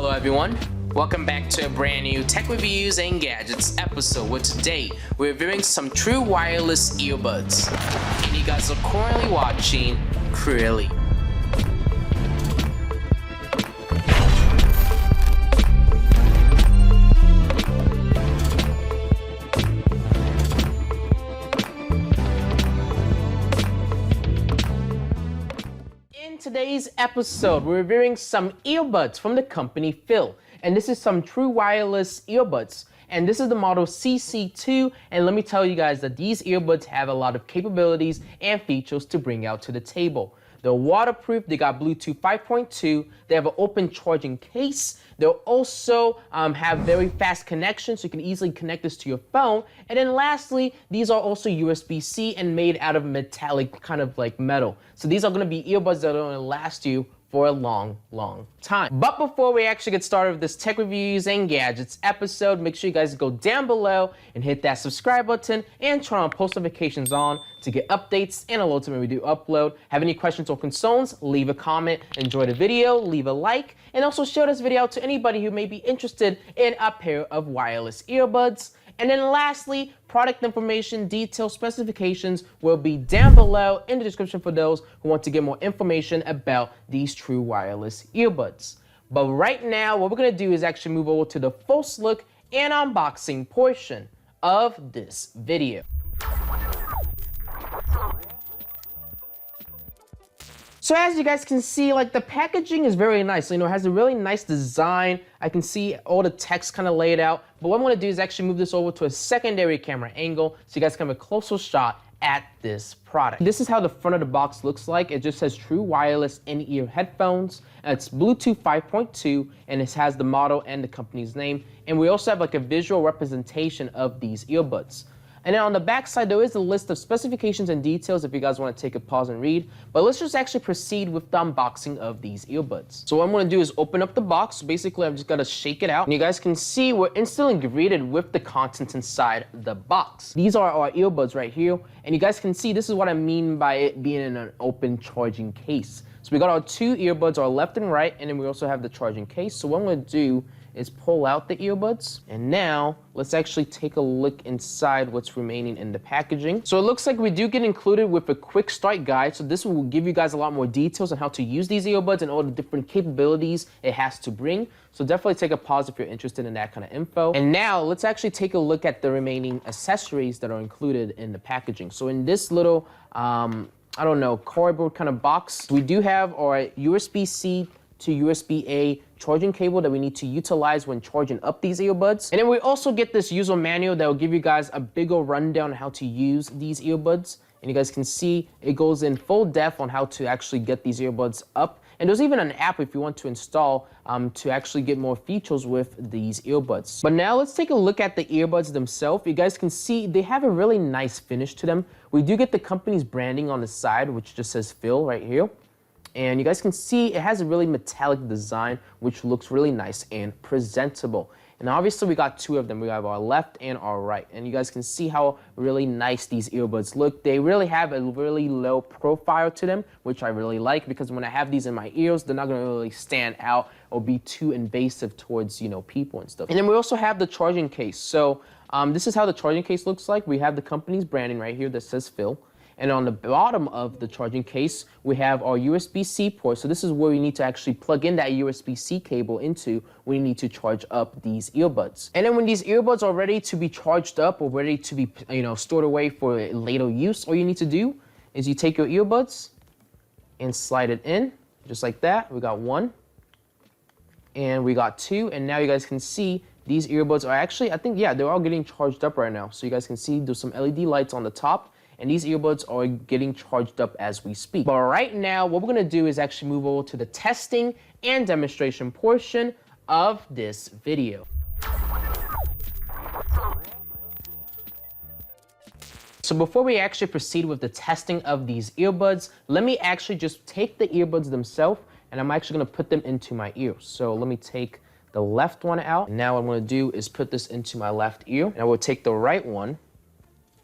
Hello everyone, welcome back to a brand new tech reviews and gadgets episode where today we're reviewing some true wireless earbuds. And you guys are currently watching CrewElite. In today's episode, we're reviewing some earbuds from the company FIIL. And this is some true wireless earbuds. And this is the model CC2. And let me tell you guys that these earbuds have a lot of capabilities and features to bring out to the table. They're waterproof, they got Bluetooth 5.2, they have an open charging case, they'll also have very fast connection so you can easily connect this to your phone. And then lastly, these are also USB-C and made out of metallic kind of like metal. So these are gonna be earbuds that are gonna last you for a long time. But before we actually get started with this tech reviews and gadgets episode, make sure you guys go down below and hit that subscribe button and turn on post notifications on to get updates and alerts when we do upload. Have any questions or concerns, leave a comment, enjoy the video, leave a like, and also share this video out to anybody who may be interested in a pair of wireless earbuds. And then lastly, product information, details, specifications will be down below in the description for those who want to get more information about these true wireless earbuds. But right now, what we're gonna do is actually move over to the first look and unboxing portion of this video. So as you guys can see, like the packaging is very nice. You know, it has a really nice design. I can see all the text kind of laid out. But what I'm gonna do is actually move this over to a secondary camera angle so you guys can have a closer shot at this product. This is how the front of the box looks like. It just says true wireless in-ear headphones. It's Bluetooth 5.2 and it has the model and the company's name. And we also have like a visual representation of these earbuds. And then on the back side, there is a list of specifications and details if you guys want to take a pause and read. But let's just actually proceed with the unboxing of these earbuds. So what I'm going to do is open up the box. So basically, I'm just going to shake it out. And you guys can see we're instantly greeted with the contents inside the box. These are our earbuds right here. And you guys can see this is what I mean by it being in an open charging case. So we got our two earbuds, our left and right, and then we also have the charging case. So what I'm going to do is pull out the earbuds. And now let's actually take a look inside what's remaining in the packaging. So it looks like we do get included with a quick start guide. So this will give you guys a lot more details on how to use these earbuds and all the different capabilities it has to bring. So definitely take a pause if you're interested in that kind of info. And now let's actually take a look at the remaining accessories that are included in the packaging. So in this little, I don't know, cardboard kind of box, we do have our USB-C to USB-A charging cable that we need to utilize when charging up these earbuds. And then we also get this user manual that will give you guys a bigger rundown on how to use these earbuds. And you guys can see it goes in full depth on how to actually get these earbuds up. And there's even an app if you want to install to actually get more features with these earbuds. But now let's take a look at the earbuds themselves. You guys can see they have a really nice finish to them. We do get the company's branding on the side, which just says FIIL right here. And you guys can see it has a really metallic design, which looks really nice and presentable. And obviously we got two of them. We have our left and our right. And you guys can see how really nice these earbuds look. They really have a really low profile to them, which I really like because when I have these in my ears, they're not gonna really stand out or be too invasive towards, you know, people and stuff. And then we also have the charging case. So this is how the charging case looks like. We have the company's branding right here that says FIIL. And on the bottom of the charging case, we have our USB-C port. So this is where we need to actually plug in that USB-C cable into when we need to charge up these earbuds. And then when these earbuds are ready to be charged up or ready to be, you know, stored away for later use, all you need to do is you take your earbuds and slide it in just like that. We got one and we got two. And now you guys can see these earbuds are actually, I think, yeah, they're all getting charged up right now. So you guys can see there's some LED lights on the top. And these earbuds are getting charged up as we speak. But right now, what we're gonna do is actually move over to the testing and demonstration portion of this video. So before we actually proceed with the testing of these earbuds, let me actually just take the earbuds themselves and I'm actually gonna put them into my ear. So let me take the left one out. And now what I'm gonna do is put this into my left ear. And I will take the right one,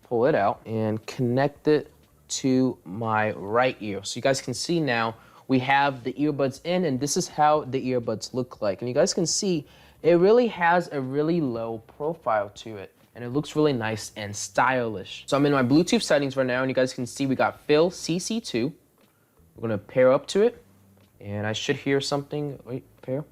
pull it out and connect it to my right ear. So you guys can see now we have the earbuds in, and this is how the earbuds look like. And you guys can see it really has a really low profile to it, and it looks really nice and stylish. So I'm in my Bluetooth settings right now, and you guys can see we got FIIL CC2. We're gonna pair up to it, and I should hear something. Wait, pair.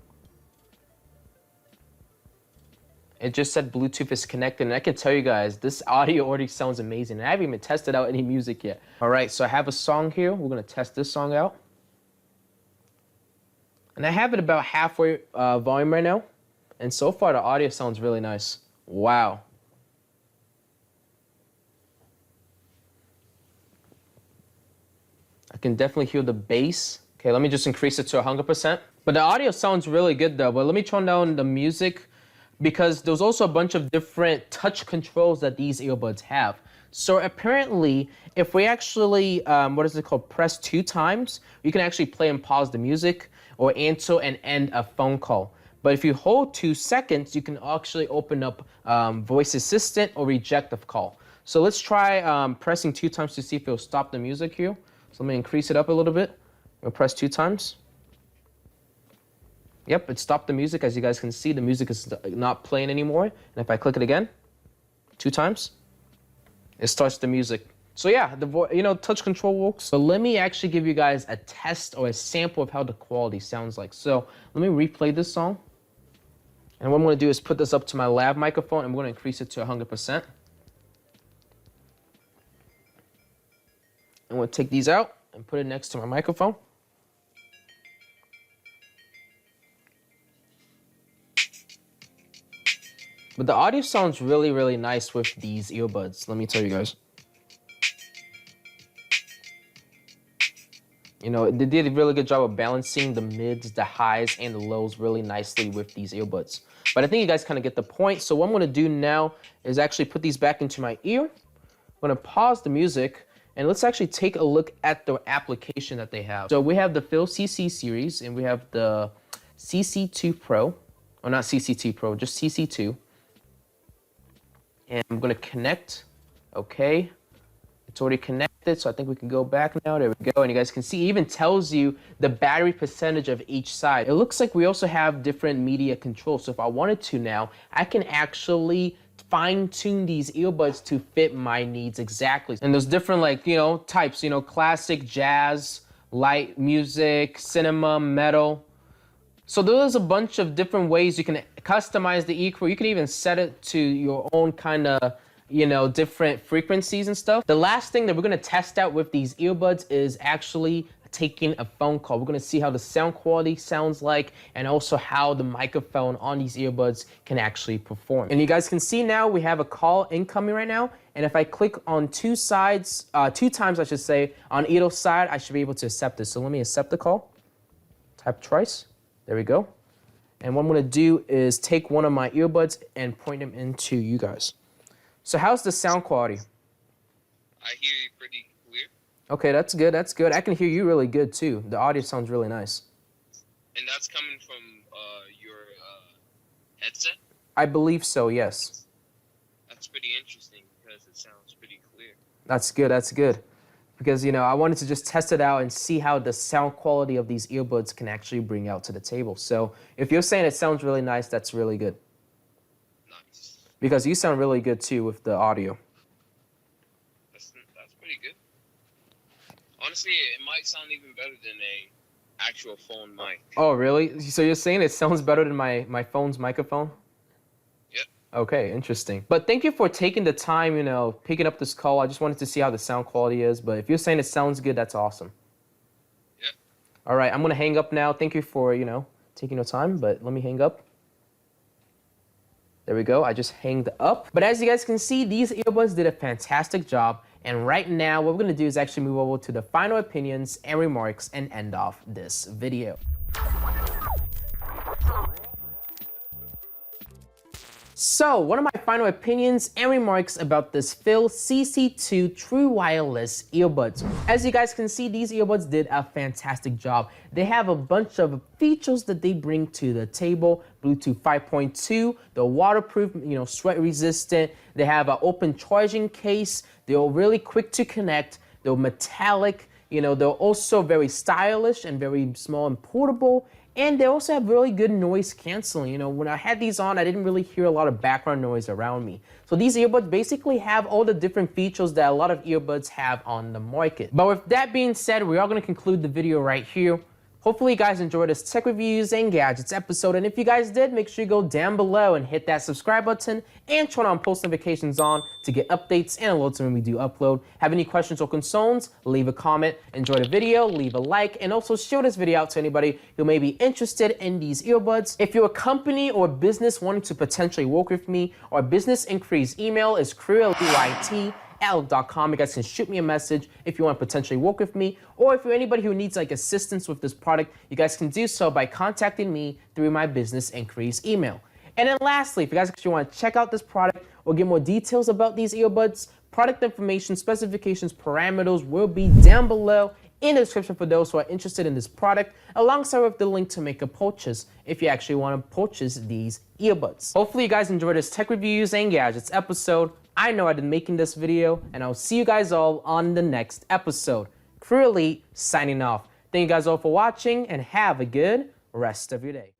It just said Bluetooth is connected, and I can tell you guys, this audio already sounds amazing. And I haven't even tested out any music yet. All right, so I have a song here. We're gonna test this song out. And I have it about halfway volume right now. And so far, the audio sounds really nice. Wow. I can definitely hear the bass. Okay, let me just increase it to 100%. But the audio sounds really good though. But let me turn down the music because there's also a bunch of different touch controls that these earbuds have. So apparently, if we actually, what is it called, press 2 times, you can actually play and pause the music or answer and end a phone call. But if you hold 2 seconds, you can actually open up voice assistant or reject the call. So let's try pressing 2 times to see if it'll stop the music here. So let me increase it up a little bit. We'll press 2 times. Yep, it stopped the music. As you guys can see, the music is not playing anymore. And if I click it again, 2 times, it starts the music. So yeah, touch control works. But let me actually give you guys a test or a sample of how the quality sounds like. So let me replay this song. And what I'm gonna do is put this up to my lav microphone, and I'm gonna increase it to 100%. I'm gonna take these out and put it next to my microphone. But the audio sounds really, really nice with these earbuds, let me tell you guys. You know, they did a really good job of balancing the mids, the highs, and the lows really nicely with these earbuds. But I think you guys kind of get the point. So what I'm gonna do now is actually put these back into my ear. I'm gonna pause the music, and let's actually take a look at the application that they have. So we have the FIIL CC series, and we have the CC2 Pro, or not CC2 Pro, just CC2. And I'm gonna connect, okay. It's already connected, so I think we can go back now. There we go, and you guys can see it even tells you the battery percentage of each side. It looks like we also have different media controls. So if I wanted to now, I can actually fine-tune these earbuds to fit my needs exactly. And there's different types, classic, jazz, light music, cinema, metal. So there's a bunch of different ways you can customize the EQ. You can even set it to your own kind of different frequencies and stuff. The last thing that we're gonna test out with these earbuds is actually taking a phone call. We're gonna see how the sound quality sounds like, and also how the microphone on these earbuds can actually perform. And you guys can see now we have a call incoming right now. And if I click on 2 times, I should say, on either side, I should be able to accept this. So let me accept the call. Type twice. There we go. And what I'm gonna do is take one of my earbuds and point them into you guys. So how's the sound quality? I hear you pretty clear. Okay, that's good, that's good. I can hear you really good too. The audio sounds really nice. And that's coming from your headset? I believe so, yes. That's pretty interesting because it sounds pretty clear. That's good, that's good. Because, I wanted to just test it out and see how the sound quality of these earbuds can actually bring out to the table. So if you're saying it sounds really nice, that's really good. Nice. Because you sound really good too with the audio. That's pretty good. Honestly, it might sound even better than a actual phone mic. Oh, really? So you're saying it sounds better than my phone's microphone? Yep. Okay, interesting. But thank you for taking the time, picking up this call. I just wanted to see how the sound quality is. But if you're saying it sounds good, that's awesome. Yep. All right, I'm going to hang up now. Thank you for, taking your time. But let me hang up. There we go. I just hanged up. But as you guys can see, these earbuds did a fantastic job. And right now, what we're going to do is actually move over to the final opinions and remarks and end off this video. So, one of my final opinions and remarks about this FIIL CC2 True Wireless earbuds. As you guys can see, these earbuds did a fantastic job. They have a bunch of features that they bring to the table. Bluetooth 5.2, they're waterproof, sweat resistant. They have an open charging case. They're really quick to connect. They're metallic. You know, they're also very stylish and very small and portable. And they also have really good noise canceling. You know, when I had these on, I didn't really hear a lot of background noise around me. So these earbuds basically have all the different features that a lot of earbuds have on the market. But with that being said, we are going to conclude the video right here. Hopefully you guys enjoyed this tech reviews and gadgets episode, and if you guys did, make sure you go down below and hit that subscribe button and turn on post notifications on to get updates and alerts when we do upload. Have any questions or concerns? Leave a comment, enjoy the video, leave a like, and also share this video out to anybody who may be interested in these earbuds. If you're a company or business wanting to potentially work with me, our business inquiries email is CrewElite@outlook.com. You guys can shoot me a message if you want to potentially work with me, or if you're anybody who needs like assistance with this product, you guys can do so by contacting me through my business inquiries email. And then lastly, if you guys actually want to check out this product or get more details about these earbuds, product information, specifications, parameters will be down below in the description for those who are interested in this product, alongside with the link to make a purchase if you actually want to purchase these earbuds. Hopefully you guys enjoyed this tech reviews and gadgets episode. I know I've been making this video, and I'll see you guys all on the next episode. CrewElite signing off. Thank you guys all for watching, and have a good rest of your day.